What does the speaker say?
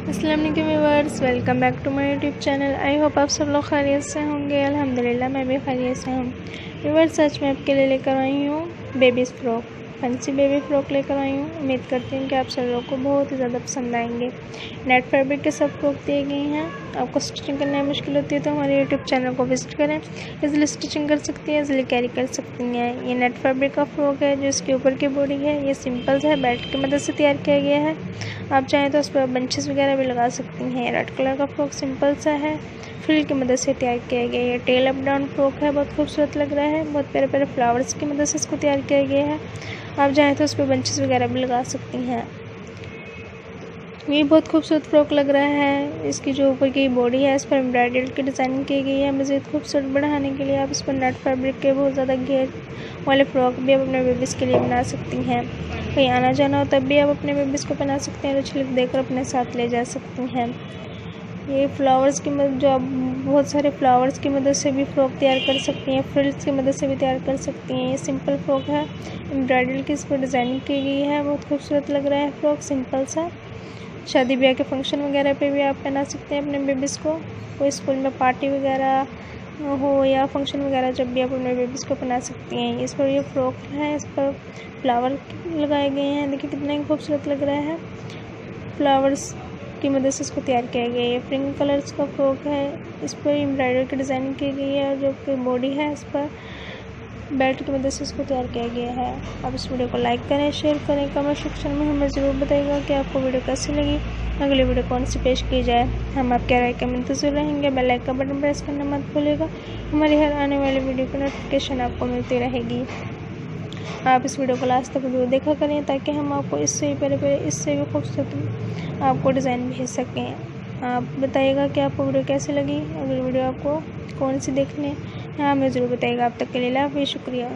अस्सलाम वालेकुम viewers, welcome back to my YouTube channel. I hope आप सब लोग खैरियत से होंगे। अल्हम्दुलिल्लाह मैं भी खैरियत से हूँ। व्यूअर्स, आज मैं आपके लिए लेकर आई हूँ babies frock, fancy baby frock लेकर आई हूँ। उम्मीद करती हूँ कि आप सब लोगों को बहुत ही ज़्यादा पसंद आएंगे। नेट फैब्रिक के सब फ्रॉक दिए गए हैं। आपको स्टिचिंग करने में मुश्किल होती है तो हमारे यूट्यूब चैनल को विजिट करें। इजीली स्टिचिंग कर सकती हैं, इजीली कैरी कर सकती हैं। ये नेट फैब्रिक का फ्रॉक है जो इसके ऊपर की बॉडी है ये सिंपल है, बेल्ट की मदद से तैयार किया गया है। आप चाहें तो उस पर बंचेस वगैरह भी लगा सकती हैं। रेड कलर का फ्रॉक सिंपल सा है, फ्रिल की मदद से तैयार किया गया है। ये टेल अप डाउन फ्रॉक है, बहुत खूबसूरत लग रहा है। बहुत प्यारे प्यारे फ्लावर्स की मदद से इसको तैयार किया गया है। आप चाहें तो उस पर बंचेस वगैरह भी लगा सकती हैं। ये बहुत खूबसूरत फ्रॉक लग रहा है। इसकी जो ऊपर की बॉडी है इस पर एम्ब्रॉयडरी की डिज़ाइनिंग की गई है। मज़ीद खूबसूरत बढ़ाने के लिए आप इस पर नेट फैब्रिक के बहुत ज़्यादा घेर वाले फ्रॉक भी आप अपने बेबीज़ के लिए बना सकती हैं। कहीं आना जाना हो तब भी आप अपने बेबीज़ को पहना सकते हैं, तो छलिक देकर अपने साथ ले जा सकती हैं। ये फ्लावर्स की मदद जो आप बहुत सारे फ्लावर्स की मदद से भी फ्रॉक तैयार कर सकती हैं, फ्रिल्स की मदद से भी तैयार कर सकती हैं। ये सिंपल फ्रॉक है, एम्ब्रॉयडरी की इस पर डिज़ाइनिंग की गई है। बहुत खूबसूरत लग रहा है फ्रॉक, सिंपल सा। शादी ब्याह के फंक्शन वगैरह पे भी आप पहना सकते हैं अपने बेबीज़ को। कोई स्कूल में पार्टी वगैरह हो या फंक्शन वगैरह, जब भी आप अपने बेबीज़ को पहना सकती हैं। इस पर ये फ्रॉक है, इस पर फ्लावर लगाए गए हैं। देखिए कितना ही खूबसूरत लग रहा है। फ्लावर्स की मदद से इसको तैयार किया गया है। ये पिंक कलर्स का फ्रॉक है, इस पर एम्ब्रॉयडरी की डिज़ाइनिंग की गई है। जो कि बॉडी है इस पर बेल्ट की मदद से इसको तैयार किया गया है। आप इस वीडियो को लाइक करें, शेयर करें, कमेंट सेक्शन में हमें ज़रूर बताइएगा कि आपको वीडियो कैसी लगी। अगली वीडियो कौन सी पेश की जाए, हम आपके राय के इंतज़ार रहेंगे। बेल आइकन का बटन प्रेस करना मत भूलिएगा। हमारी हर आने वाली वीडियो की नोटिफिकेशन आपको मिलती रहेगी। आप इस वीडियो को लास्ट तक वीडियो देखा करें ताकि हम आपको इससे भी पहले इससे भी खूबसूरत आपको डिज़ाइन भेज सकें। आप बताइएगा कि आपको वीडियो कैसी लगी। अगली वीडियो आपको कौन सी देखनी है हमें ज़रूर बताइएगा। आप तक के लिए शुक्रिया।